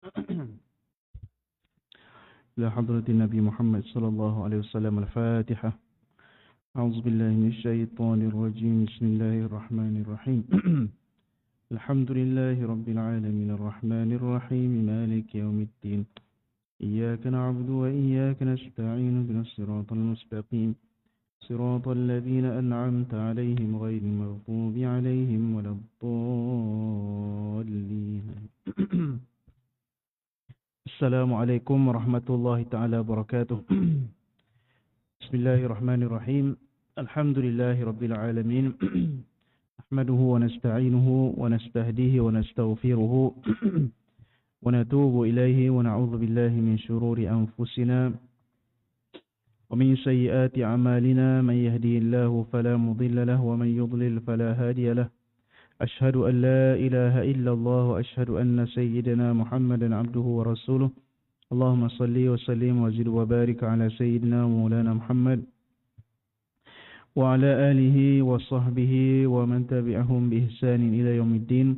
إلى حضرة النبي محمد صلى الله عليه وسلم الفاتحة. أعوذ بالله من الشيطان الرجيم. بسم الله الرحمن الرحيم. الحمد لله رب العالمين الرحمن الرحيم مالك يوم الدين. إياك نعبد وإياك نستعين اهدنا الصراط المستقيم صراط الذين أنعمت عليهم غير المغضوب عليهم ولا الضالين. Assalamualaikum warahmatullahi taala wabarakatuh. Bismillahirrahmanirrahim. Alhamdulillahi rabbil alamin. Nahmaduhu wa nasta'inuhu wa nastahdihi wa nastaghfiruhu wa natubu ilayhi wa na'udzu billahi min shururi anfusina wa min sayyiati a'malina. Man yahdihillahu fala mudilla lahu wa man yudlil fala hadiya lahu. أشهد أن لا إله إلا الله وأشهد أن سيدنا محمدا عبده ورسوله. اللهم صل وسلم وزد وبارك على سيدنا مولانا محمد وعلى آله وصحبه ومن تبعهم بإحسان إلى يوم الدين.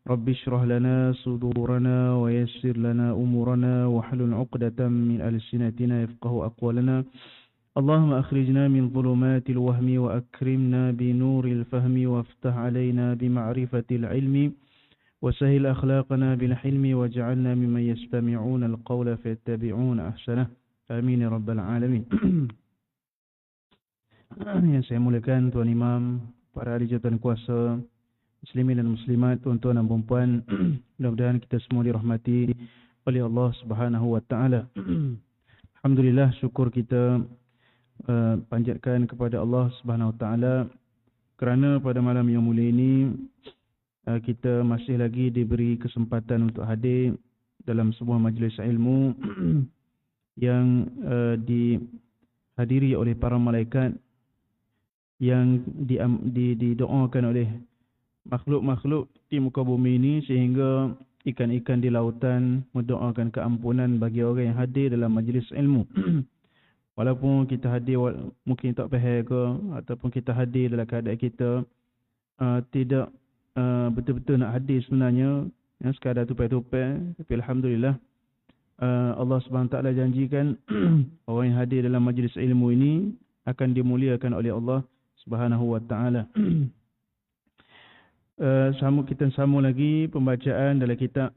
رب اشرح لنا صدورنا ويسر لنا أمورنا واحلل عقدة من ألسنتنا يفقه أقوالنا. اللهم أخرجنا من ظلمات الوهم وأكرمنا بنور الفهم وافتح علينا بمعرفة العلم وسهل أخلاقنا بالحلم واجعلنا ممن يستمعون القول فيتبعون أحسنه. آمين يا رب العالمين. Yang saya muliakan Tuan Imam, para ahli jawatan kuasa, muslimin dan muslimat, tuan-tuan dan puan-puan, mudah-mudahan kita semua dirahmati oleh Allah Subhanahu wa taala. Alhamdulillah, syukur kita panjatkan kepada Allah Subhanahu Wa Taala kerana pada malam yang mulia ini kita masih lagi diberi kesempatan untuk hadir dalam sebuah majlis ilmu yang dihadiri oleh para malaikat, yang didoakan oleh makhluk-makhluk di muka bumi ini, sehingga ikan-ikan di lautan mendoakan keampunan bagi orang yang hadir dalam majlis ilmu. Walaupun kita hadir mungkin tak faham ke, ataupun kita hadir dalam keadaan kita tidak betul-betul nak hadir sebenarnya, sekadar tupai-tupai, tapi alhamdulillah Allah Subhanahu Taala janjikan orang yang hadir dalam majlis ilmu ini akan dimuliakan oleh Allah Subhanahu Wa Taala. Kita sambung lagi pembacaan dalam kitab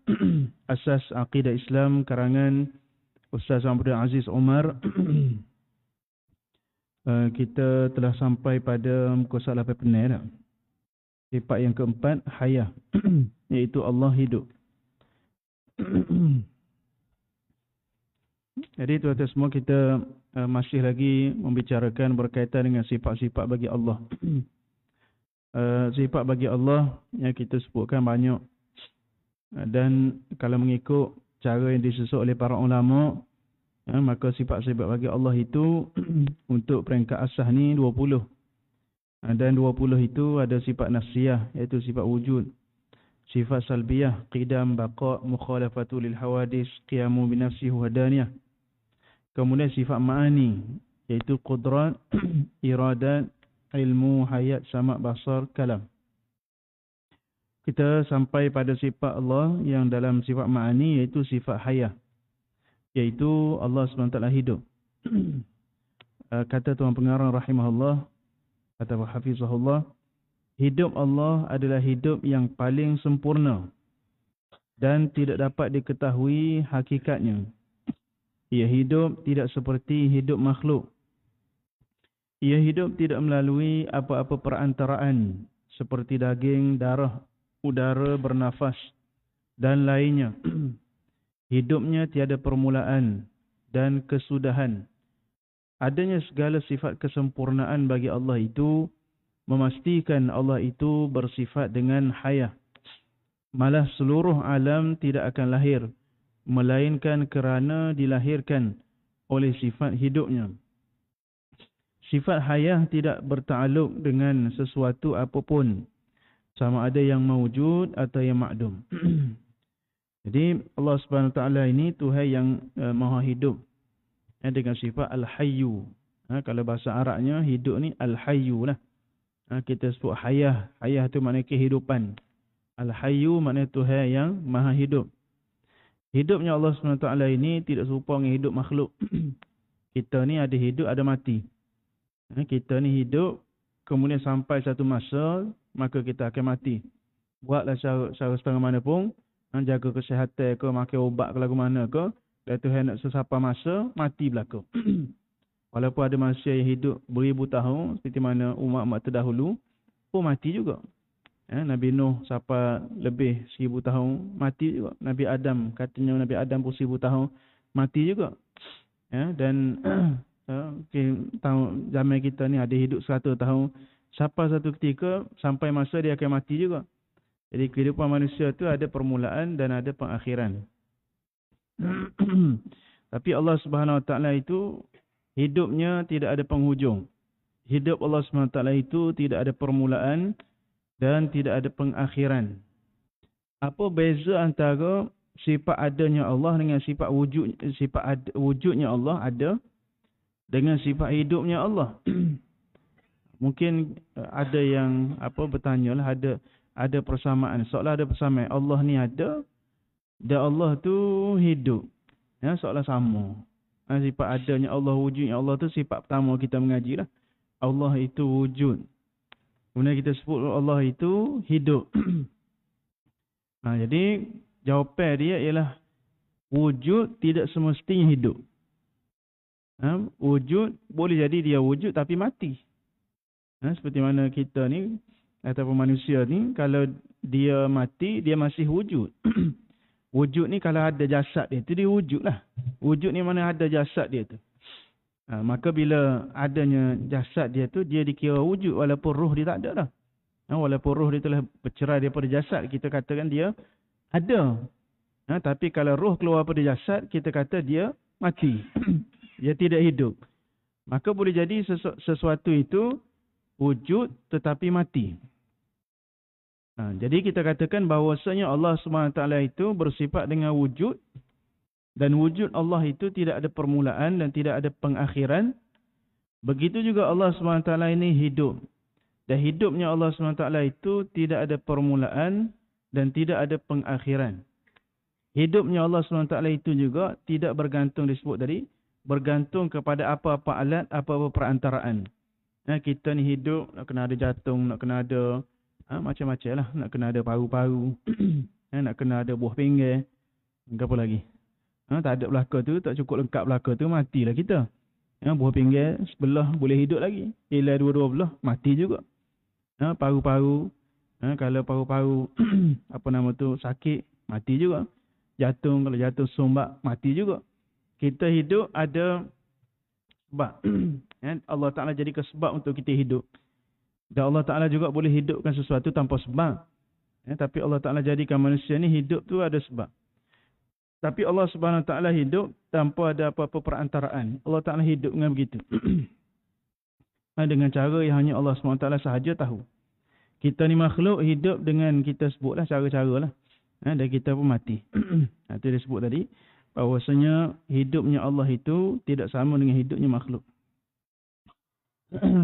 Asas Aqidah Islam karangan Ustaz Abdul Aziz Omar. Kita telah sampai pada muka surat 8 dah. Sifat yang keempat, hayah, iaitu Allah hidup. Jadi tuan-tuan semua, kita masih lagi membicarakan berkaitan dengan sifat-sifat bagi Allah. Sifat bagi Allah yang kita sebutkan banyak, dan kalau mengikut cara yang disusun oleh para ulama, maka sifat-sifat bagi Allah itu untuk peringkat asas ni 20. Dan 20 itu ada sifat nafsiyah, iaitu sifat wujud. Sifat salbiyah, qidam, baqa, mukhalafatu lil hawadis, qiyamu binafsihi wadaniyah. Kemudian sifat ma'ani, iaitu qudrat, iradat, ilmu, hayat, sama', basar, kalam. Kita sampai pada sifat Allah yang dalam sifat ma'ani, iaitu sifat hayah, iaitu Allah SWT hidup. Kata Tuan Pengarang rahimahullah atau hafizahullah, hidup Allah adalah hidup yang paling sempurna dan tidak dapat diketahui hakikatnya. Ia hidup tidak seperti hidup makhluk. Ia hidup tidak melalui apa-apa perantaraan seperti daging, darah, udara, bernafas dan lainnya. Hidupnya tiada permulaan dan kesudahan. Adanya segala sifat kesempurnaan bagi Allah itu memastikan Allah itu bersifat dengan hayah. Malah seluruh alam tidak akan lahir, melainkan kerana dilahirkan oleh sifat hidupnya. Sifat hayah tidak bertakluk dengan sesuatu apapun, sama ada yang mawjud atau yang ma'dum. Jadi Allah Subhanahu Taala ini Tuhan yang maha hidup, dengan sifat Al-Hayyu. Kalau bahasa Arabnya hidup ni Al-Hayyu lah. Kita sebut hayah. Hayah tu maknanya kehidupan. Al-Hayyu maknanya Tuhan yang maha hidup. Hidupnya Allah SWT ini tidak serupa dengan hidup makhluk. Kita ni ada hidup, ada mati. Kita ni hidup, kemudian sampai satu masa, maka kita akan mati. Buatlah cara setengah mana pun, jaga kesihatan ke, makan ubat ke lagu mana ke, dan Tuhan nak sesapa masa, mati belaka. Walaupun ada manusia yang hidup beribu tahun, seperti mana umat-umat terdahulu, pun mati juga. Nabi Nuh sampai lebih 1000 tahun, mati juga. Nabi Adam, katanya Nabi Adam pun 1000 tahun, mati juga. Dan tahun zaman kita ni ada hidup 100 tahun, sampai satu ketika, sampai masa dia akan mati juga. Jadi kehidupan manusia tu ada permulaan dan ada pengakhiran. Tapi Allah Subhanahu Wa Taala itu hidupnya tidak ada penghujung. Hidup Allah Subhanahu Wa Taala itu tidak ada permulaan dan tidak ada pengakhiran. Apa beza antara sifat adanya Allah dengan sifat wujudnya Allah ada dengan sifat hidupnya Allah? Mungkin ada yang bertanyalah, ada persamaan. Seolah ada persamaan. Allah ni ada dan Allah tu hidup. Seolah sama. Sifat adanya Allah, wujudnya Allah tu sifat pertama kita mengaji lah. Allah itu wujud. Kemudian kita sebut Allah itu hidup. Jadi jawapan dia ialah wujud tidak semestinya hidup. Wujud boleh jadi dia wujud tapi mati. Seperti mana kita ni ataupun manusia ni, kalau dia mati dia masih wujud. Wujud ni kalau ada jasad dia tu dia wujud lah. Wujud ni mana ada jasad dia tu. Maka bila adanya jasad dia tu, dia dikira wujud walaupun roh dia tak ada dah. Walaupun roh dia telah bercerai daripada jasad, kita katakan dia ada. Tapi kalau roh keluar daripada jasad, kita kata dia mati. Dia tidak hidup. Maka boleh jadi sesuatu itu wujud tetapi mati. Jadi kita katakan bahawasanya Allah SWT itu bersifat dengan wujud. Dan wujud Allah itu tidak ada permulaan dan tidak ada pengakhiran. Begitu juga Allah SWT ini hidup. Dan hidupnya Allah SWT itu tidak ada permulaan dan tidak ada pengakhiran. Hidupnya Allah SWT itu juga tidak bergantung, disebut tadi, bergantung kepada apa-apa alat, apa-apa perantaraan. Kita ni hidup, nak kena ada jantung, nak kena ada macam-macam lah. Nak kena ada paru-paru, nak kena ada buah pinggir, apa lagi. Tak ada belaka tu, tak cukup lengkap belaka tu, matilah kita. Buah pinggir sebelah boleh hidup lagi. Hilai dua-dua belah, mati juga. Paru-paru, kalau paru-paru sakit, mati juga. Jantung, kalau jantung sumbat, mati juga. Kita hidup ada sebab. Allah Ta'ala jadikan sebab untuk kita hidup. Dan Allah Ta'ala juga boleh hidupkan sesuatu tanpa sebab. Tapi Allah Ta'ala jadikan manusia ni hidup tu ada sebab. Tapi Allah Subhanahu Wa Taala hidup tanpa ada apa-apa perantaraan. Allah Ta'ala hidup dengan begitu. Dengan cara yang hanya Allah Subhanahu Wa Taala sahaja tahu. Kita ni makhluk hidup dengan kita sebutlah cara-cara lah. Dan kita pun mati. Itu dia sebut tadi. Bahawasanya hidupnya Allah itu tidak sama dengan hidupnya makhluk.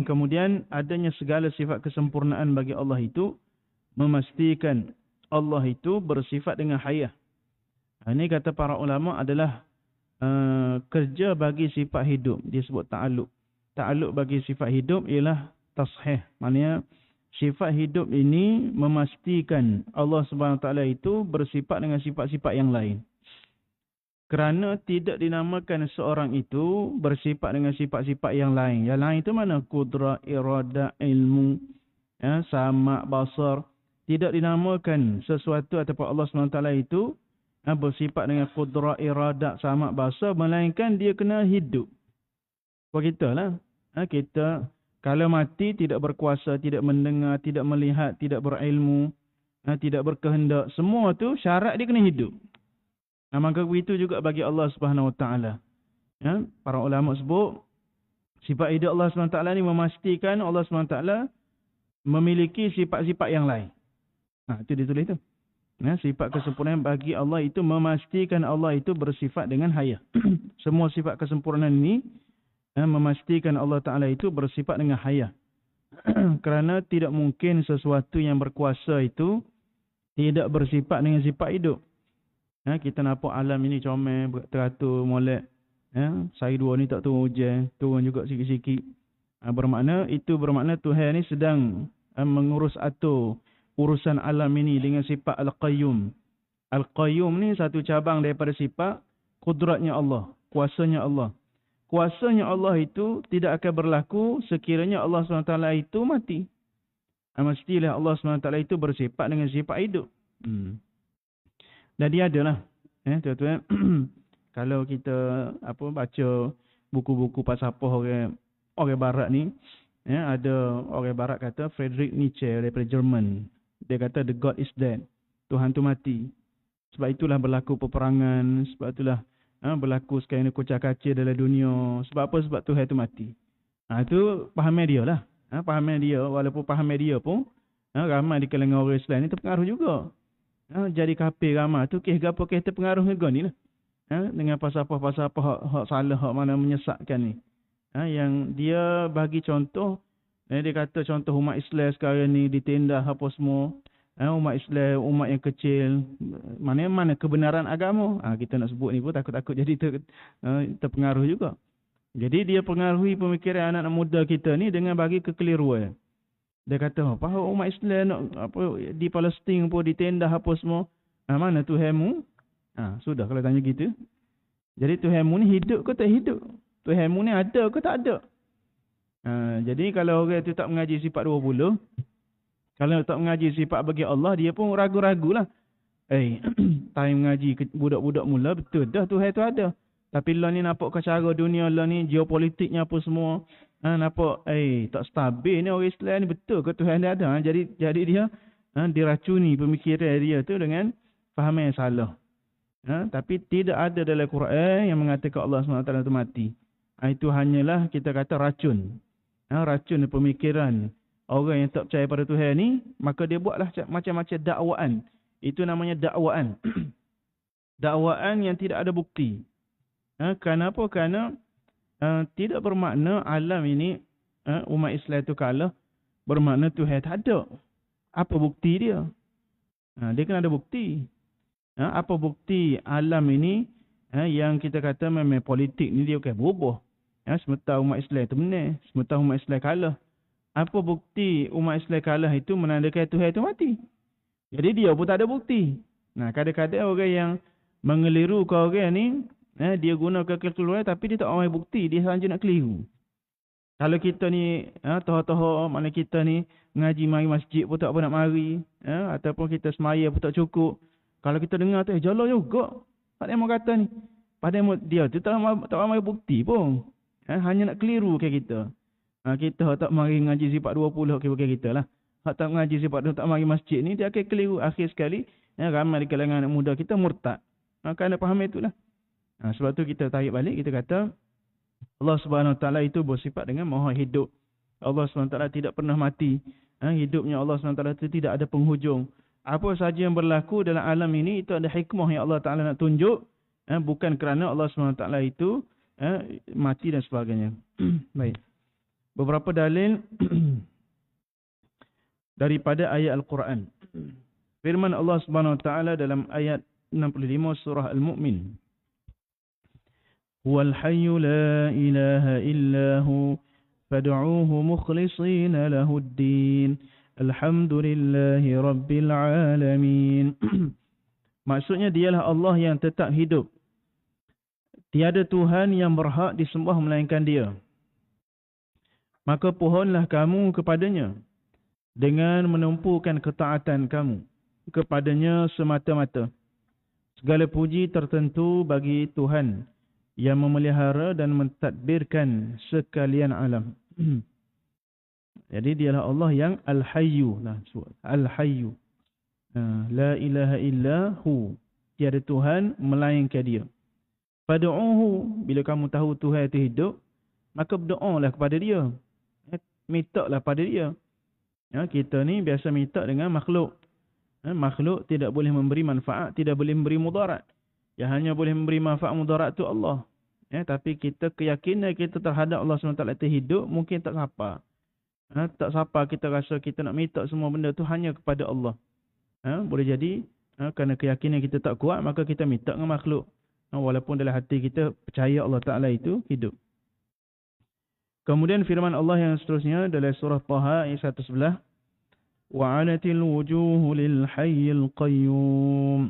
Kemudian adanya segala sifat kesempurnaan bagi Allah itu memastikan Allah itu bersifat dengan hayah. Ini kata para ulama adalah kerja bagi sifat hidup. Dia sebut ta'aluk. Ta'aluk bagi sifat hidup ialah tashih. Maknanya sifat hidup ini memastikan Allah Subhanahu Taala itu bersifat dengan sifat-sifat yang lain. Kerana tidak dinamakan seorang itu bersifat dengan sifat-sifat yang lain. Yang lain itu mana? Qudrah, iradah, ilmu, sama', basar. Tidak dinamakan sesuatu ataupun Allah SWT itu bersifat dengan qudrah, iradah, sama', basar. Melainkan dia kena hidup. Buat kita lah. Kita kalau mati tidak berkuasa, tidak mendengar, tidak melihat, tidak berilmu, tidak berkehendak. Semua tu syarat dia kena hidup. Maka begitu juga bagi Allah Subhanahu Wa Taala. Para ulama sebut sifat hidup Allah Subhanahu Wa Taala ni memastikan Allah Subhanahu Wa Taala memiliki sifat-sifat yang lain. Itu ditulis tu. Sifat kesempurnaan bagi Allah itu memastikan Allah itu bersifat dengan hayah. Semua sifat kesempurnaan ini memastikan Allah Ta'ala itu bersifat dengan hayah. Kerana tidak mungkin sesuatu yang berkuasa itu tidak bersifat dengan sifat hidup. Kita nampak alam ini comel, teratur, molek. Sehari dua ni tak turun hujan, turun juga sikit-sikit. Bermakna Tuhan ni sedang mengurus atur urusan alam ini dengan sifat Al-Qayyum. Al-Qayyum ni satu cabang daripada sifat kudratnya Allah, kuasanya Allah. Kuasanya Allah itu tidak akan berlaku sekiranya Allah SWT itu mati. Mestilah Allah SWT itu bersifat dengan sifat hidup. Dan dia adalah, tuan-tuan, kalau kita baca buku-buku falsafah orang barat ni, ada orang barat kata Friedrich Nietzsche daripada Jerman. Dia kata the God is dead. Tuhan tu mati. Sebab itulah berlaku peperangan, sebab itulah berlaku sekarang ni kocak-kacir dalam dunia. Sebab apa? Sebab Tuhan tu mati. Itu pahaman dia lah. Pahaman dia, walaupun pahaman dia pun ramai di kalangan orang Islam ni terpengaruh juga. Jadi kafir ramai tu apa terpengaruh dengan ni lah. Dengan falsafah-falsafah hak salah, hak mana menyesatkan ni. Yang dia bagi contoh, dia kata contoh umat Islam sekarang ni ditindas apa semua. Umat Islam, umat yang kecil, mana kebenaran agama. Kita nak sebut ni pun takut-takut jadi terpengaruh juga. Jadi dia pengaruhi pemikiran anak-anak muda kita ni dengan bagi kekeliruan. Dia kata, umat Islam nak di Palestin pun ditindas apa semua. Mana Tuhanmu? Sudah kalau tanya gitu. Jadi Tuhanmu ni hidup ke tak hidup? Tuhanmu ni ada ke tak ada? Jadi kalau orang tu tak mengaji sifat 20, kalau tak mengaji sifat bagi Allah, dia pun ragu-ragulah. Time mengaji budak-budak mula, betul dah Tuhan tu ada. Tapi lah ni nampak cara dunia lah ni, geopolitiknya apa semua. Nampak, tak stabil ni orang Islam ni, betul ke Tuhan dia ada? Jadi dia diracuni pemikiran dia tu dengan fahaman yang salah. Tapi tidak ada dalam Quran yang mengatakan Allah SWT itu mati. Itu hanyalah kita kata racun. Racun pemikiran orang yang tak percaya pada Tuhan ni, maka dia buatlah macam-macam dakwaan. Itu namanya dakwaan. Dakwaan yang tidak ada bukti. Kenapa? Kerana tidak bermakna alam ini, umat Islam itu kalah, bermakna Tuhan tak ada. Apa bukti dia? Dia kena ada bukti. Apa bukti alam ini yang kita kata memang politik ni dia akan berubah. Sementara umat Islam itu benar, sementara umat Islam kalah. Apa bukti umat Islam kalah itu menandakan Tuhan itu mati? Jadi dia pun tak ada bukti. Kadang-kadang orang yang mengeliru ke orang ni, dia guna kekeliruan tapi dia tak ambil bukti, dia saja nak keliru. Kalau kita ni, toh-toh mana kita ni ngaji mari masjid pun tak apa nak mari, ataupun kita semaya pun tak cukup. Kalau kita dengar tu, jala juga. Tak ada yang mau kata ni. Padahal dia tu tak ambil bukti pun. Hanya nak keliru ke kita. Kita tak mari ngaji sifat 20 ke kita lah. Hak tak ngaji sifat tak mari masjid ni, dia akan keliru. Akhir sekali, ramai di kalangan anak muda kita murtad. Kerana faham itulah. Sebab tu kita tarik balik, kita kata Allah SWT itu bersifat dengan maha hidup. Allah SWT tidak pernah mati. Hidupnya Allah SWT itu tidak ada penghujung. Apa saja yang berlaku dalam alam ini, itu ada hikmah yang Allah Ta'ala nak tunjuk. Bukan kerana Allah SWT itu mati dan sebagainya. Baik. Beberapa dalil daripada ayat Al-Quran. Firman Allah SWT dalam ayat 65 surah Al-Mu'min. Huwal hayyu la ilaha illahu fad'uuhu mukhlisina lahuddin. Alhamdulillahi Rabbil Alamin. Maksudnya dialah Allah yang tetap hidup. Tiada Tuhan yang berhak disembah melainkan dia. Maka pohonlah kamu kepadanya dengan menumpukan ketaatan kamu kepadanya semata-mata. Segala puji tertentu bagi Tuhan yang memelihara dan mentadbirkan sekalian alam. Jadi dialah Allah yang Al-Hayyu. Al-Hayyu. La ilaha illahu. Tiada Tuhan melainkan dia. Fad'uhu. Bila kamu tahu Tuhan itu hidup, maka berdoalah kepada dia. Mintalah pada dia. Kita ni biasa minta dengan makhluk. Makhluk tidak boleh memberi manfaat, tidak boleh memberi mudarat. Yang hanya boleh memberi manfaat mudarat itu Allah. Tapi kita keyakinan kita terhadap Allah SWT itu hidup, mungkin tak apa. Tak siapa kita rasa kita nak minta semua benda tu hanya kepada Allah. Boleh jadi Kerana keyakinan kita tak kuat, maka kita minta dengan makhluk. Walaupun dalam hati kita percaya Allah Ta'ala itu hidup. Kemudian firman Allah yang seterusnya dalam surah Taha ayat 111. وَعَنَتِ الْوُجُوهُ لِلْحَيِّ الْقَيُّومِ.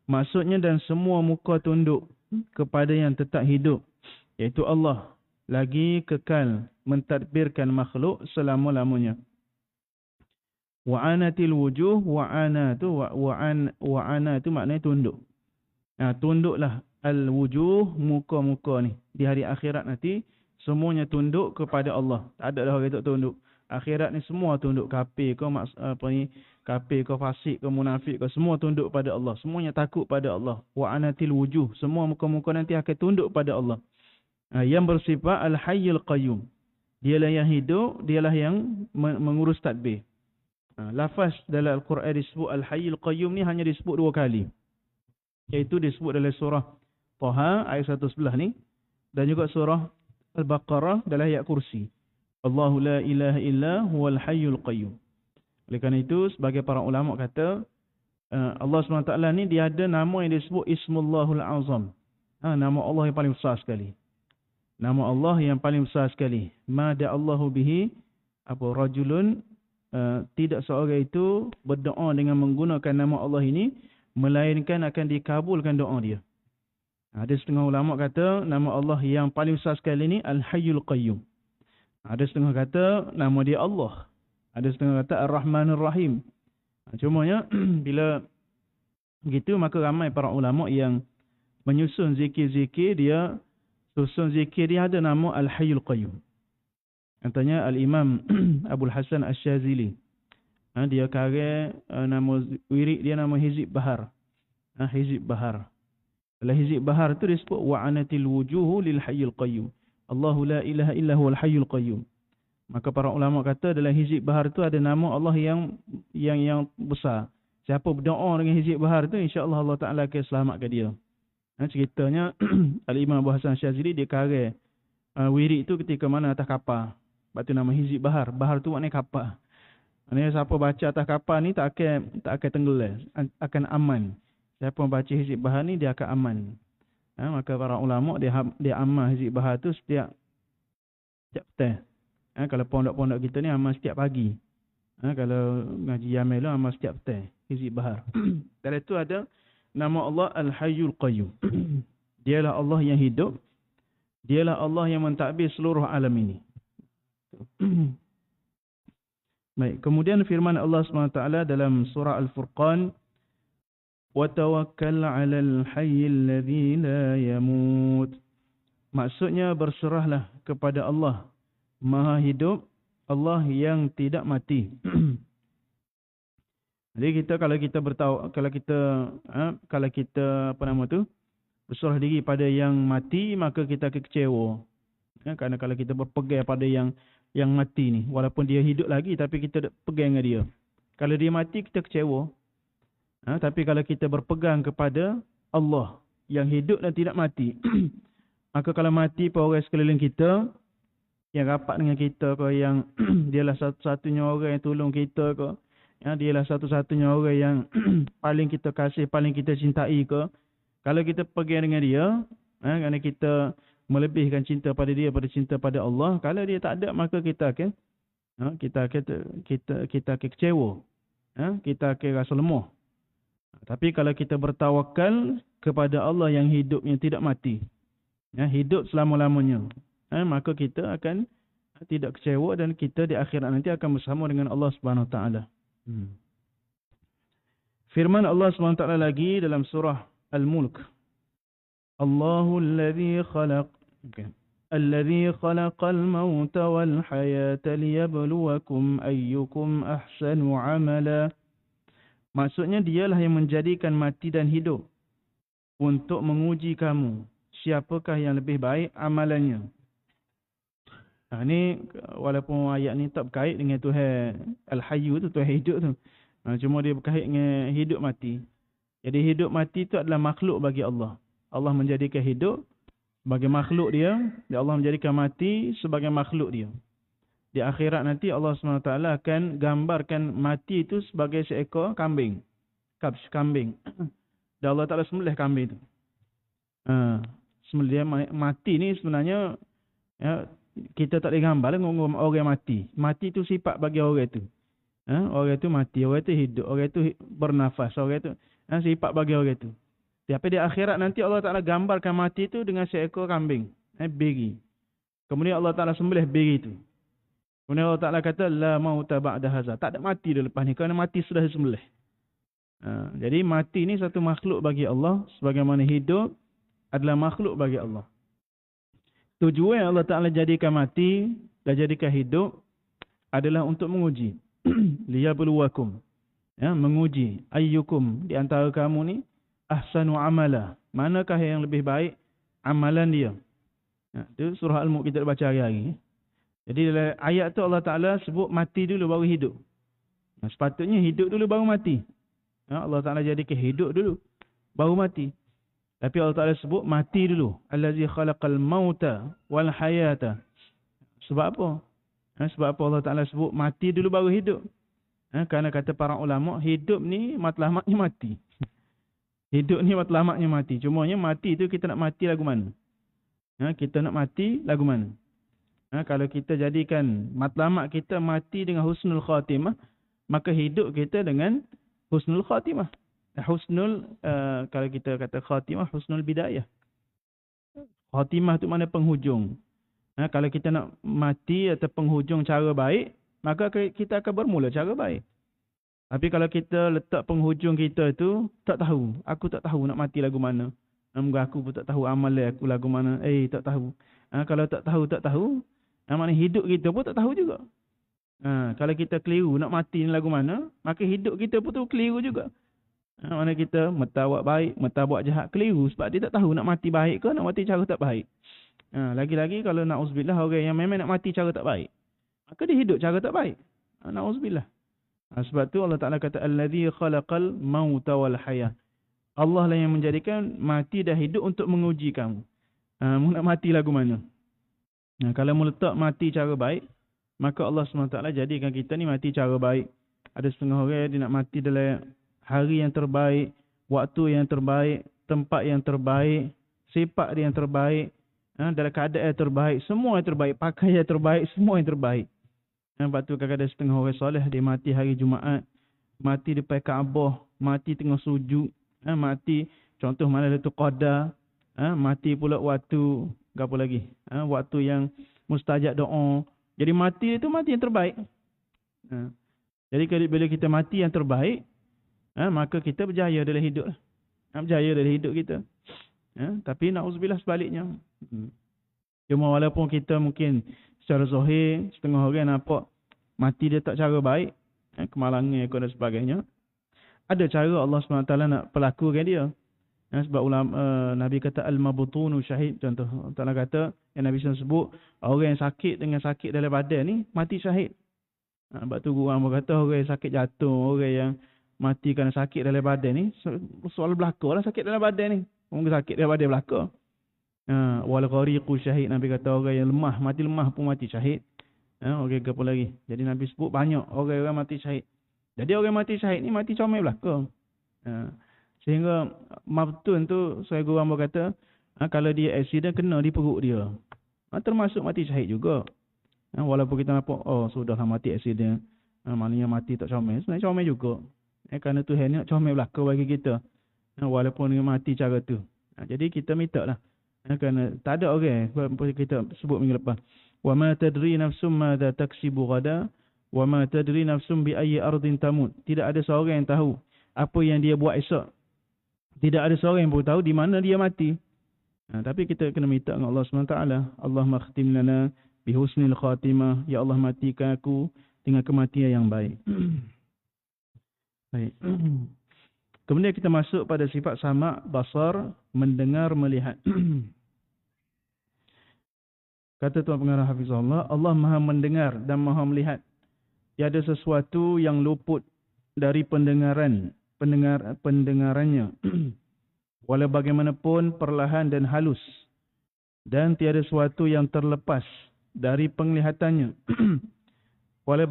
Maksudnya dan semua muka tunduk kepada yang tetap hidup, iaitu Allah, lagi kekal mentadbirkan makhluk selama-lamanya. Wa'anatil wujuh, wa'ana tu maknanya tunduk. Tunduklah al-wujuh, muka-muka ni. Di hari akhirat nanti semuanya tunduk kepada Allah. Tak ada dah orang tak tunduk. Akhirat ni semua tunduk, kafir ke kafir ke fasik ke munafik ke, semua tunduk pada Allah. Semuanya takut pada Allah. Wa'anatil wujuh, semua muka-muka nanti akan tunduk pada Allah. Yang bersifat al-hayyul qayyum. Dialah yang hidup, dialah yang mengurus tadbir. Lafaz dalam Al-Quran disebut Al-Hayyul Qayyum ni hanya disebut 2 kali. Iaitu disebut dalam surah Taha ayat 111 ni, dan juga surah Al-Baqarah dalam ayat kursi. Allahu la ilaha illa huwal hayyul qayyum. Oleh kerana itu, sebagai para ulama kata, Allah SWT ni dia ada nama yang disebut Ismullahul Azam. Nama Allah yang paling besar sekali. Nama Allah yang paling besar sekali. Ma da'allahu bihi rajulun, tidak seorang itu berdoa dengan menggunakan nama Allah ini, melainkan akan dikabulkan doa dia. Ada setengah ulama kata nama Allah yang paling besar sekali ini Al-Hayyul Qayyum. Ada setengah kata nama dia Allah. Ada setengah kata Ar-Rahmanur Rahim. Cumanya bila begitu, maka ramai para ulama yang menyusun zikir-zikir dia, susun zikir dia ada nama Al-Hayyul Qayyum. Antaranya Al-Imam Abul Hasan Asy-Syazili. Dia karya nama wirid dia nama Hizib Bahar. Hizib Bahar. Dalam Hizib Bahar tu disebut wa'anatil wujuhu lil hayyul qayyum. Allahu la ilaha illa huwal hayyul qayyum. Maka para ulama kata dalam Hizib Bahar tu ada nama Allah yang besar. Siapa berdoa dengan Hizib Bahar tu, insya-Allah Allah Taala akan selamatkan dia. Ceritanya Al-Imam Abu Hasan Asy-Syazili dia karya wirid tu ketika mana atas kapal. Sebab tu nama Hizib Bahar. Bahar tu maknanya kapal. Maknanya siapa baca atas kapal ni tak akan tenggelam, akan aman. Siapa membaca Hizib Bahar ni dia akan aman. Maka para ulama dia amal Hizib Bahar tu setiap petang. Kalau pondok-pondok kita ni amal setiap pagi. Kalau ngaji Yamil tu amal setiap petang Hizib Bahar. Dari itu ada nama Allah Al-Hayyul Qayyum. Dialah Allah yang hidup. Dialah Allah yang mentadbir seluruh alam ini. Baik, kemudian firman Allah SWT dalam surah Al-Furqan, وَتَوَكَّلْ عَلَى الْحَيِّ الَّذِي لَا يَمُوتُ. Maksudnya berserahlah kepada Allah Maha hidup, Allah yang tidak mati. Jadi kalau kita berserah diri pada yang mati, maka kita akan kecewa. Kerana kalau kita berpegang pada yang mati ni, walaupun dia hidup lagi, tapi kita pegang dengan dia. Kalau dia mati, kita kecewa. Tapi kalau kita berpegang kepada Allah yang hidup dan tidak mati, maka kalau mati pun orang sekeliling kita, yang rapat dengan kita ke, yang dialah satu-satunya orang yang tolong kita ke, dialah satu-satunya orang yang paling kita kasih, paling kita cintai ke, kalau kita pegang dengan dia, kerana kita melebihkan cinta pada dia pada cinta pada Allah, kalau dia tak ada, maka kita akan kecewa. Kita akan rasa lemah. Tapi kalau kita bertawakal kepada Allah yang hidup, yang tidak mati, hidup selama-lamanya, maka kita akan tidak kecewa dan kita di akhirat nanti akan bersama dengan Allah Subhanahu Wa Taala. Firman Allah Subhanahu Wa Taala lagi dalam surah Al-Mulk, Allahu alladhi khalaqal mauta wal hayata liyabluwakum ayyukum ahsanu amala. Maksudnya dialah yang menjadikan mati dan hidup untuk menguji kamu, siapakah yang lebih baik amalannya. Ini walaupun ayat ni tak berkait dengan Tuhan Al-Hayyu tu, Tuhan hidup tu. Cuma dia berkait dengan hidup mati. Jadi hidup mati itu adalah makhluk bagi Allah. Allah menjadikan hidup sebagai makhluk dia, dan Allah menjadikan mati sebagai makhluk dia. Di akhirat nanti Allah SWT akan gambarkan mati itu sebagai seekor kambing. kambing. Dan Allah Ta'ala sembelih kambing tu. Sembelih dia mati ni sebenarnya ya, kita tak boleh gambar lah orang mati. Mati tu sifat bagi orang tu. Orang tu mati, orang tu hidup, orang tu bernafas, orang tu sifat bagi orang tu. Tapi di akhirat nanti Allah Ta'ala gambarkan mati tu dengan seekor kambing, beri. Kemudian Allah Ta'ala sembelih beri tu. Kemudian Allah Ta'ala kata la mauta ba'da hadza. Tak ada mati dah lepas ni kerana mati sudah disembelih. Jadi mati ni satu makhluk bagi Allah sebagaimana hidup adalah makhluk bagi Allah. Tujuan Allah Ta'ala jadikan mati dan jadikan hidup adalah untuk menguji. Liyabluwakum. Ya, menguji ayyukum di antara kamu ni ahsanu amala. Manakah yang lebih baik amalan dia? Itu surah Al-Mulk kita baca hari-hari. Jadi dalam ayat tu Allah Ta'ala sebut mati dulu baru hidup. Sepatutnya hidup dulu baru mati. Allah Ta'ala jadikan hidup dulu baru mati. Tapi Allah Ta'ala sebut mati dulu. Allazi khalaqal mauta wal hayata. Sebab apa? Sebab apa Allah Ta'ala sebut mati dulu baru hidup? Kerana kata para ulama, hidup ni matlamatnya mati. Hidup ni matlamatnya mati. Cumanya mati tu kita nak mati lagu mana? Kita nak mati lagu mana? Kalau kita jadikan matlamat kita mati dengan husnul khatimah, maka hidup kita dengan husnul khatimah. Husnul, kalau kita kata khatimah, husnul bidayah. Khatimah tu mana penghujung. Kalau kita nak mati atau penghujung cara baik, maka kita akan bermula cara baik. Tapi kalau kita letak penghujung kita tu, tak tahu. Aku tak tahu nak mati lagu mana. Aku pun tak tahu amalan aku lagu mana. Tak tahu. Kalau tak tahu, mana hidup kita pun tak tahu juga. Kalau kita keliru nak mati ni lagu mana, maka hidup kita pun tu keliru juga. Mana kita mentah buat baik, mentah buat jahat, keliru sebab dia tak tahu nak mati baik ke nak mati cara tak baik. Lagi-lagi kalau na'uzubillah orang yang memang nak mati cara tak baik, maka dia hidup cara tak baik. Na'uzubillah. Sebab tu Allah Ta'ala kata allazi khalaqal mauta wal hayah. Allah lah yang menjadikan mati dan hidup untuk menguji kamu. Mu nak mati lagu mana? Kalau mu letak mati cara baik, maka Allah SWT jadikan kita ni mati cara baik. Ada setengah orang dia nak mati dalam hari yang terbaik, waktu yang terbaik, tempat yang terbaik, sifat dia yang terbaik, dalam keadaan yang terbaik, semua yang terbaik, pakaian yang terbaik, semua yang terbaik. Lepas tu kadang-kadang setengah orang soleh dia mati hari Jumaat, mati depan Kaabah, mati tengah sujud, mati contoh mana Lailatul Qadar, mati pula waktu apa lagi? Waktu yang mustajab doa. Jadi mati itu mati yang terbaik. Jadi bila kita mati yang terbaik, maka kita berjaya dalam hidup. Berjaya dalam hidup kita. Tapi na'uzubillah sebaliknya. Cuma walaupun kita mungkin secara zahir, setengah orang nampak mati dia tak cara baik, kemalangan dan sebagainya, ada cara Allah SWT nak pelakukan dia. Sebab ulama Nabi kata al-mabtunu syahid. Contoh Allah kata yang Nabi sebut orang yang sakit dengan sakit dalam badan ni mati syahid. Sebab tu orang berkata orang yang sakit jatuh, orang yang mati kerana sakit dalam badan ni soal belaka lah sakit dalam badan ni. Orang sakit dalam badan belaka. Wal ghariqu syahid. Nabi kata orang yang lemah, mati lemah pun mati syahid. Orang apa lagi. Jadi Nabi sebut banyak orang-orang mati syahid. Jadi orang mati syahid ni mati comel belaka. Sehingga mabtun tu saya gurau berkata kalau dia accident kena di perut dia. Termasuk mati syahid juga. Walaupun kita nampak sudahlah mati accident. Maknanya mati tak comel. Sebenarnya comel juga. Kerana Tuhan ni nak comel belaka bagi kita. Walaupun dia mati cara tu. Jadi kita minta lah. Kerana tak ada orang kita sebut minggu lepas. Wa ma tadri nafsum madza taksibu ghada wa ma tadri nafsum bi ayyi ardin tamut. Tidak ada seorang yang tahu apa yang dia buat esok. Tidak ada seorang yang pun tahu di mana dia mati. Tapi kita kena minta dengan Allah SWT. Allahumma khtim lana bi husnil khatimah. Ya Allah, matikan aku dengan kematian yang baik. Baik. Kemudian kita masuk pada sifat sama' basar, mendengar, melihat. Kata Tuan Pengarah Hafizahullah, Allah Maha mendengar dan Maha melihat. Tiada sesuatu yang luput dari pendengarannya. Walau bagaimanapun perlahan dan halus. Dan tiada sesuatu yang terlepas dari penglihatannya. Walau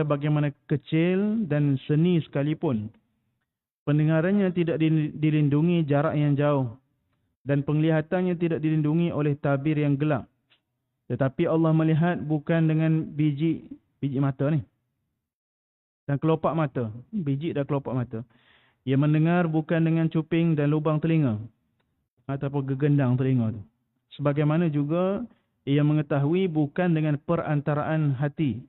bagaimana kecil dan seni sekalipun. Pendengarannya tidak dilindungi jarak yang jauh, dan penglihatannya tidak dilindungi oleh tabir yang gelap. Tetapi Allah melihat bukan dengan biji mata ni, dan kelopak mata. Biji dan kelopak mata. Ia mendengar bukan dengan cuping dan lubang telinga, ataupun gegendang telinga tu. Sebagaimana juga ia mengetahui bukan dengan perantaraan hati,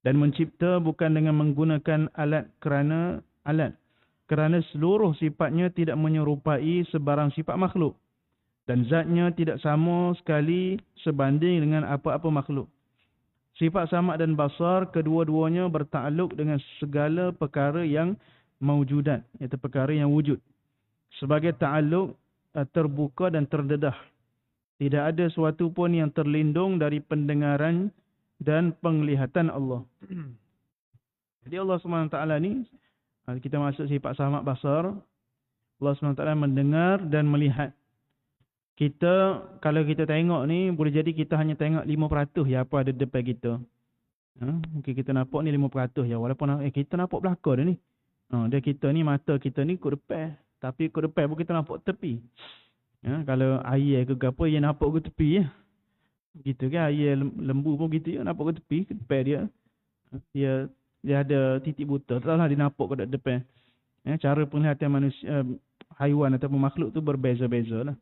dan mencipta bukan dengan menggunakan alat kerana seluruh sifatnya tidak menyerupai sebarang sifat makhluk, dan zatnya tidak sama sekali sebanding dengan apa-apa makhluk. Sifat samad dan basar kedua-duanya bertakluk dengan segala perkara yang maujudat, iaitu perkara yang wujud. Sebagai ta'alluq terbuka dan terdedah. Tidak ada sesuatu pun yang terlindung dari pendengaran dan penglihatan Allah. Jadi Allah SWT ni, kita masuk sifat samad basar, Allah SWT mendengar dan melihat. Kita, kalau kita tengok ni, boleh jadi kita hanya tengok 5% ya apa ada depan kita. Mungkin kita nampak ni 5% ya, walaupun kita nampak belakang dia ni. Dia kita ni, mata kita ni ikut depan. Tapi ikut depan pun kita nampak tepi. Kalau air ke apa, dia nampak ke tepi ya. Gitu kan, air lembu pun gitu ya, nampak ke tepi, ke depan dia. Dia ada titik buta, taklah dia nampak ke depan. Cara penglihatan manusia, haiwan ataupun makhluk tu berbeza-beza lah.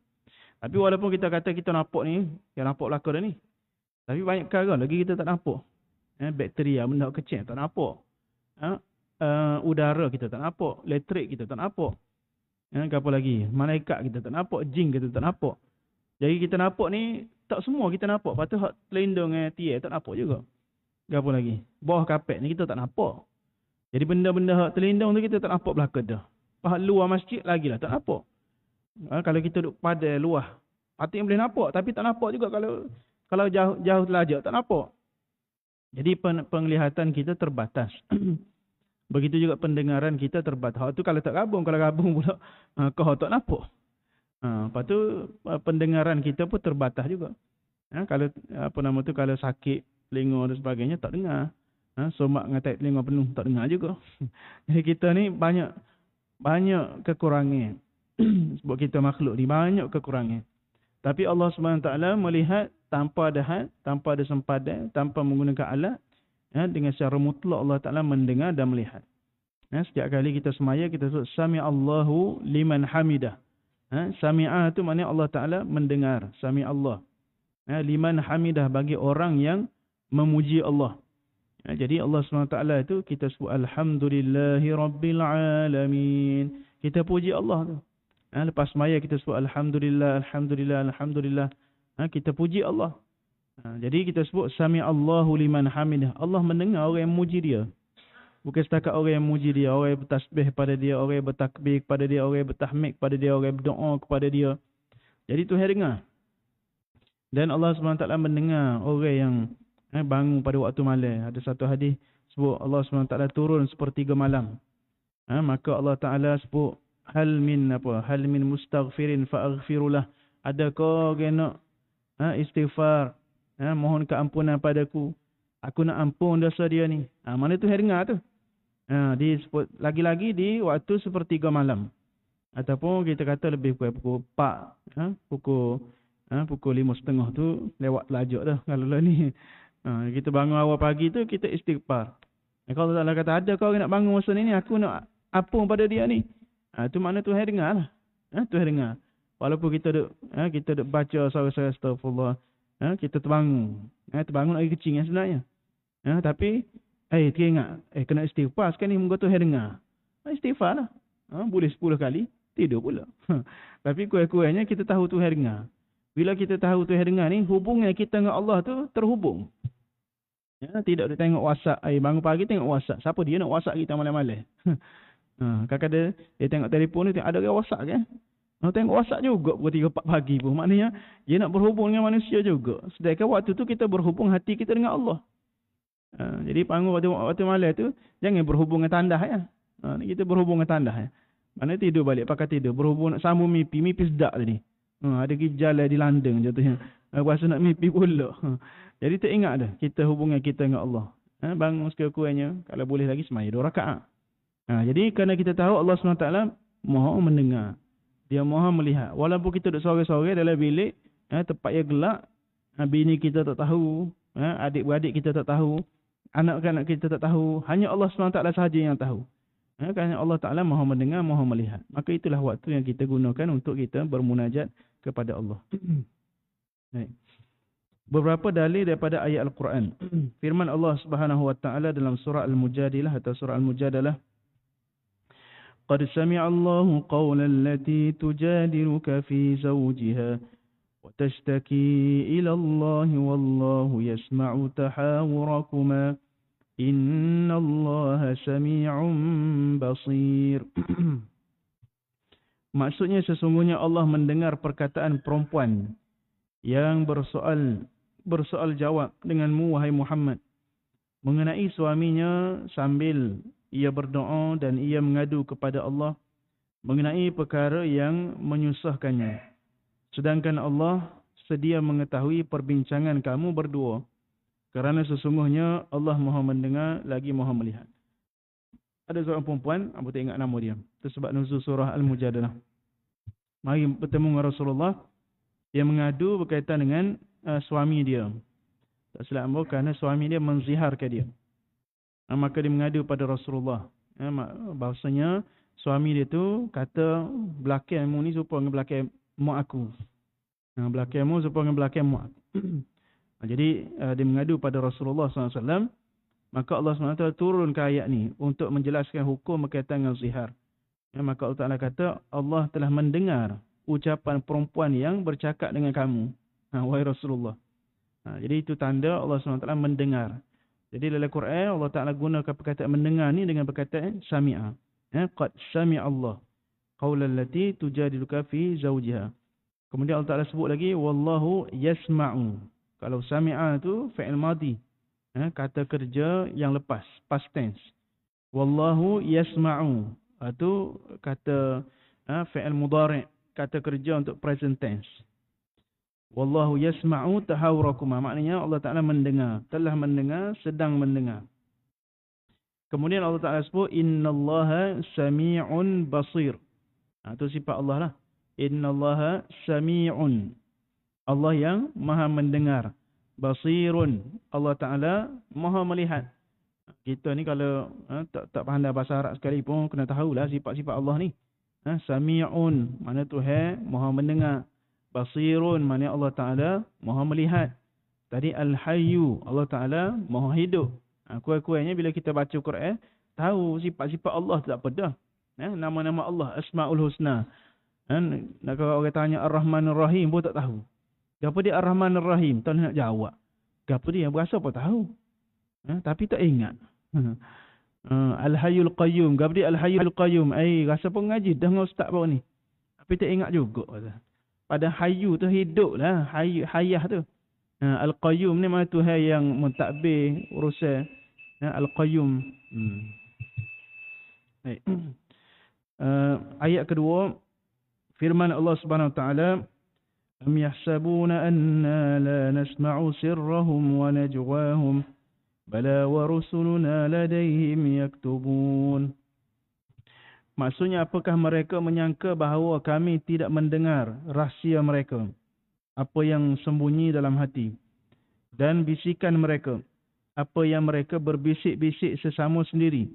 Tapi walaupun kita kata kita nampak ni, yang nampak belakang dah ni, tapi banyak perkara lagi kita tak nampak. Bakteria, benda kecil tak nampak. Udara kita tak nampak. Elektrik kita tak nampak. Apa lagi? Malaikat kita tak nampak. Jin kita tak nampak. Jadi kita nampak ni, tak semua kita nampak. Lepas tu hak terlindung tiar tak nampak juga. Apa lagi? Bawah kapet ni kita tak nampak. Jadi benda-benda hak terlindung tu kita tak nampak belakang dah. Hak luar masjid lagilah tak nampak. Kalau kita duduk pada luar, hati boleh nampak, tapi tak nampak juga kalau jauh telajak, tak nampak. Jadi penglihatan kita terbatas. Begitu juga pendengaran kita terbatas. Hak tu kalau tak gabung, kalau gabung pula kau tak nampak. Lepas tu pendengaran kita pun terbatas juga. Kalau kalau sakit telinga dan sebagainya tak dengar. Somak ngatai telinga penuh tak dengar juga. Jadi kita ni banyak kekurangan. Sebab kita makhluk ni banyak kekurangan. Tapi Allah SWT melihat tanpa ada had, tanpa ada sempadan, tanpa menggunakan alat. Dengan secara mutlak Allah Ta'ala mendengar dan melihat. Setiap kali kita semaya, kita sebut Sami'allahu liman hamidah. Sami'ah tu maknanya Allah Ta'ala mendengar. Sami'allah. Liman hamidah, bagi orang yang memuji Allah. Jadi Allah SWT itu kita sebut Alhamdulillahi Rabbil Alamin. Kita puji Allah tu. Lepas semaya kita sebut Alhamdulillah, Alhamdulillah, Alhamdulillah. Kita puji Allah. Jadi kita sebut Sami'allahu liman hamidah. Allah mendengar orang yang memuji dia. Bukan setakat orang yang memuji dia, orang yang bertasbih pada dia, orang yang bertakbir kepada dia, orang yang bertahmid kepada dia, orang yang berdoa kepada dia. Jadi Tuhan dengar. Dan Allah SWT mendengar orang yang bangun pada waktu malam. Ada satu hadis sebut Allah SWT turun sepertiga malam. Maka Allah Ta'ala sebut hal min mustaghfirin fa'aghfirulah. Adakah orang nak istighfar, mohon keampunan padaku, aku nak ampun dosa dia ni. Mana tu dengar tu. Disebut lagi-lagi di waktu sepertiga malam. Ataupun kita kata lebih kurang pukul 4, pukul 5.30 tu lewat telajak dah. Kalau lah ni kita bangun awal pagi tu kita istighfar. Kalau Allah kata ada kau nak bangun masa ni aku nak ampun pada dia ni. Tu makna Tuhan dengar lah. Tuhan dengar. Walaupun kita duk baca suara-suara astagfirullah, kita terbangun. Terbangun lagi kecil kan sebenarnya. Tapi teringat kena istighfar sekarang ni, moga Tuhan dengar. Istighfar lah. Boleh 10 kali tidur pula. Tapi kurang-kurangnya kita tahu Tuhan dengar. Bila kita tahu Tuhan dengar ni, hubungan kita dengan Allah tu terhubung. Tidak ada tengok WhatsApp. Bangun pagi tengok WhatsApp. Siapa dia nak WhatsApp kita malam-malam? Kadang-kadang dia tengok telefon ni, ada orang WhatsApp kan? Tengok WhatsApp juga pukul 3-4 pagi pun. Maknanya dia nak berhubung dengan manusia juga. Sedangkan waktu tu kita berhubung hati kita dengan Allah. Jadi bangun waktu malam tu jangan berhubung dengan tandas ya. Kita berhubung dengan tandas ya. Mana tidur balik pakai tidur, berhubung nak sambung mimpi sedap tadi. Ada gejala di landeng jatuhnya. Rasa nak mimpi pula. Jadi teringat dah kita hubungan kita dengan Allah. Bangun sekurang-kurangnya kalau boleh lagi semaya 2 rakaat. Jadi kerana kita tahu Allah SWT Maha mendengar, Dia Maha melihat. Walaupun kita duduk sorang-sorang dalam bilik, tempat yang gelap, bini kita tak tahu, adik-beradik kita tak tahu, anak-anak kita tak tahu, hanya Allah SWT sahaja yang tahu. Kerana Allah Ta'ala Maha mendengar, Maha melihat. Maka itulah waktu yang kita gunakan untuk kita bermunajat kepada Allah. Beberapa dalil daripada ayat Al-Quran. Firman Allah Subhanahu Wa Ta'ala dalam surah Al-Mujadilah atau surah Al-Mujadalah. قد سمع الله قول التي تجادلك في زوجها وتشتكي إلى الله والله يسمع تحاوركما إن الله سميع بصير. Maksudnya sesungguhnya Allah mendengar perkataan perempuan yang bersoal jawab denganmu wahai Muhammad mengenai suaminya sambil ia berdoa dan ia mengadu kepada Allah mengenai perkara yang menyusahkannya. Sedangkan Allah sedia mengetahui perbincangan kamu berdua. Kerana sesungguhnya Allah Maha mendengar lagi Maha melihat. Ada seorang perempuan, aku tak ingat nama dia. Itu sebab nuzul surah Al-Mujadalah. Mari bertemu dengan Rasulullah. Dia mengadu berkaitan dengan suami dia. Tak silap ambo kerana suami dia menziharkan dia. Maka dia mengadu pada Rasulullah. Bahasanya suami dia tu kata belakangmu ni serupa dengan belakang mak aku. Belakangmu serupa dengan belakang mak aku. Jadi dia mengadu pada Rasulullah SAW. Maka Allah SWT turunkan ayat ni untuk menjelaskan hukum berkaitan dengan zihar. Maka Allah Ta'ala kata Allah telah mendengar ucapan perempuan yang bercakap dengan kamu, wahai Rasulullah. Jadi itu tanda Allah SWT mendengar. Jadi dalam Quran Allah Ta'ala gunakan perkataan mendengar ni dengan perkataan sami'a. Qad sami'a Allah qawla allati tujadiluka fi zawjiha. Kemudian Allah Ta'ala sebut lagi wallahu yasma'u. Kalau sami'a tu fi'il madhi, kata kerja yang lepas, past tense. Wallahu yasma'u itu kata fi'il mudhari', kata kerja untuk present tense. Wallahu yasma'u tahawurakuma. Maknanya Allah Ta'ala mendengar. Telah mendengar, sedang mendengar. Kemudian Allah Ta'ala sebut innallaha sami'un basir. Itu sifat Allah lah. Innallaha sami'un. Allah yang maha mendengar. Basirun. Allah Ta'ala maha melihat. Kita ni kalau tak pandai bahasa Arab sekalipun, kena tahulah sifat-sifat Allah ni. Sami'un. Mana Tuhan maha mendengar. Basirun, maknanya Allah Ta'ala maha melihat. Tadi Al-Hayyu, Allah Ta'ala maha hidup. Kuat-kuatnya bila kita baca Quran, tahu sifat-sifat Allah tak pada. Nama-nama Allah, Asma'ul Husna. Kalau orang tanya Ar-Rahman Ar-Rahim pun tak tahu. Apa dia Ar-Rahman Ar-Rahim? Tak nak jawab. Apa dia? Berasa apa tahu. Tapi tak ingat. Al-Hayyul Qayyum. Apa dia Al-Hayyul Qayyum? Rasa pun ngaji dah dengan ustaz baru ni. Tapi tak ingat juga. Pada hayu tu hidup lah. Hayah tu. Al-Qayyum ni mana Tuhan yang mentadbir urusan. Al-Qayyum. Ayat kedua. Firman Allah Subhanahu Wa Taala. Am yahsabuna anna la nasma'u sirrahum wa najwahum. Bala wa rusuluna ladayhim yaktubun. Maksudnya apakah mereka menyangka bahawa kami tidak mendengar rahsia mereka, apa yang sembunyi dalam hati, dan bisikan mereka, apa yang mereka berbisik-bisik sesama sendiri,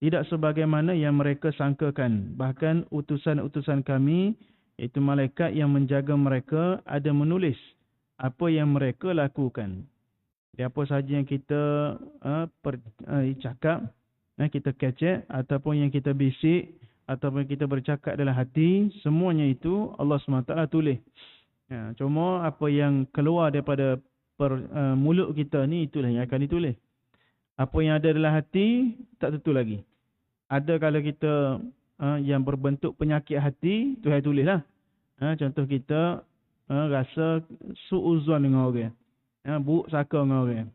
tidak sebagaimana yang mereka sangkakan. Bahkan utusan-utusan kami, iaitu malaikat yang menjaga mereka, ada menulis apa yang mereka lakukan. Apa sahaja yang kita cakap, kita kecek, ataupun yang kita bisik, ataupun kita bercakap dalam hati, semuanya itu Allah SWT tulis. Cuma apa yang keluar daripada mulut kita ni, itulah yang akan ditulis. Apa yang ada dalam hati, tak tentu lagi. Ada kalau kita yang berbentuk penyakit hati, Tuhan tulis lah. Contoh kita rasa su'uzan dengan orang, buruk sangka dengan orang,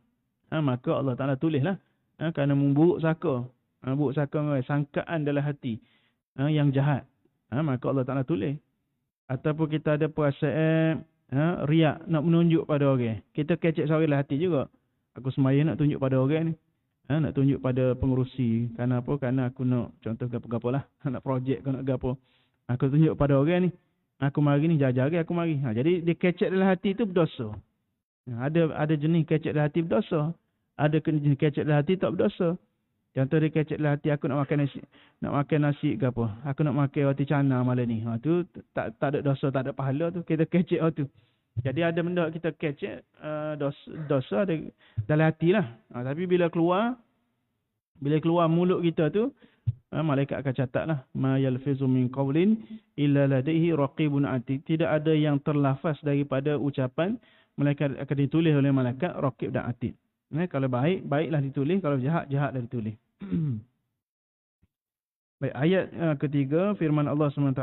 maka Allah Ta'ala tulis lah. Kerana memburuk sangka, buruk sangka dengan orang, sangkaan dalam hati yang jahat, maka Allah Ta'ala tulis. Ataupun kita ada perasaan riak, nak menunjuk pada orang, kita kecek seorang dalam hati juga. Aku sembahyang nak tunjuk pada orang ni, Nak tunjuk pada pengurusi. Kerana apa? Kerana aku nak, contoh gapo-gapo lah. Nak projek ke nak gapo. Aku tunjuk pada orang ni. Aku mari ni, jaga aku mari. Jadi dia kecek dalam hati tu berdosa. Ada jenis kecek dalam hati berdosa. Ada jenis kecek dalam hati tak berdosa. Contoh dia kecek dalam hati, aku nak makan nasi ke apa. Aku nak makan roti canai malam ni. Tu tak ada dosa, tak ada pahala tu. Kita kecek tu. Jadi ada benda kita kecek, dosa ada dalam hati lah. Tapi bila keluar mulut kita tu, malaikat akan catat lah. Ma yalfizu min qawlin illa ladaihi raqibun atid. Tidak ada yang terlafaz daripada ucapan, malaikat akan ditulis oleh malaikat raqib dan atid. Kalau baik, baiklah ditulis. Kalau jahat, jahatlah ditulis. Baik, ayat ketiga, firman Allah SWT,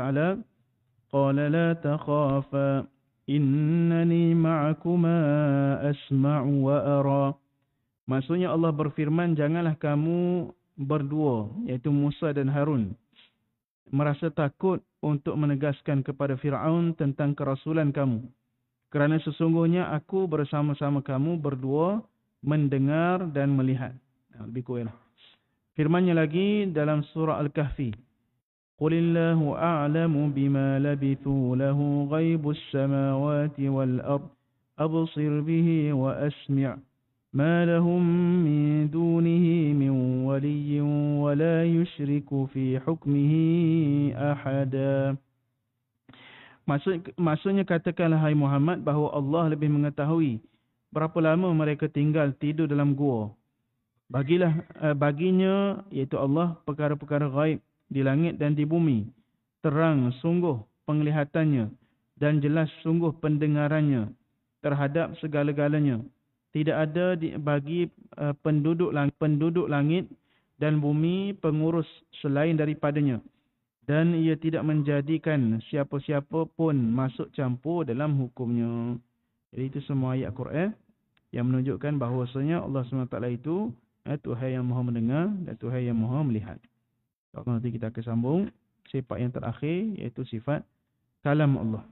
Qala la takhafa innani ma'akuma asma'u wa ara. Maksudnya Allah berfirman, janganlah kamu berdua, iaitu Musa dan Harun, merasa takut untuk menegaskan kepada Fir'aun tentang kerasulan kamu. Kerana sesungguhnya aku bersama-sama kamu berdua mendengar dan melihat. Lebih kurang lah. Firmannya lagi dalam surah Al-Kahfi. Qulillahu a'lamu bima labithu lahu ghaibus samawati wal ard absir bihi wa asmi' ma lahum min dunihi min waliyyin wa la yushriku fi hukmihi ahada. Maksudnya katakanlah hai Muhammad bahawa Allah lebih mengetahui berapa lama mereka tinggal tidur dalam gua. Baginya, iaitu Allah, perkara-perkara gaib di langit dan di bumi. Terang sungguh penglihatannya dan jelas sungguh pendengarannya terhadap segala-galanya. Tidak ada bagi penduduk langit dan bumi pengurus selain daripadanya. Dan ia tidak menjadikan siapa-siapa pun masuk campur dalam hukumnya. Jadi itu semua ayat Quran yang menunjukkan bahawasanya Allah SWT itu Tuhan yang maha mendengar dan Tuhan yang maha melihat. Nanti kita akan sambung sifat yang terakhir, iaitu sifat kalam Allah.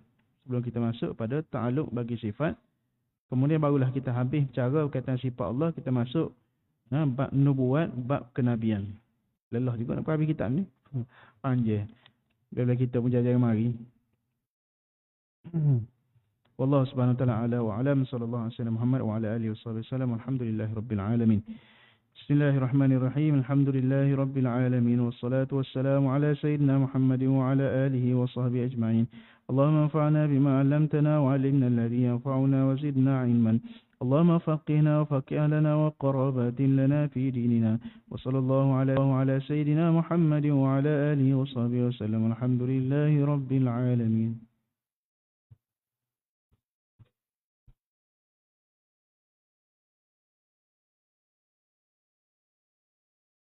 Sebelum kita masuk pada ta'aluk bagi sifat, kemudian barulah kita habis cara berkaitan sifat Allah, kita masuk bab nubuat, bab kenabian. Lelah juga nak habis kitab ni. Panjang. Bila kita pun jaga mari. Wallahu subhanahu wa ta'ala ala wa alam, sallallahu alaihi wasallam Muhammad wa ala alihi wasallam, alhamdulillahi rabbil alamin. Bismillahirrahmanirrahim. Alhamdulillahi rabbil alamin, wassalatu wassalamu ala sayyidina Muhammadin wa ala alihi wa sahbihi ajma'in. Allahumma anfa'na bima 'allamtana wa 'allimna alladhi yanfa'una wa zidna 'ilman. Allahumma faqihna wa faqih lana wa qarabatin lana fi dinina. Wa sallallahu ala sayyidina Muhammadin wa ala alihi wa sahbihi wasallam. Alhamdulillahi rabbil alamin.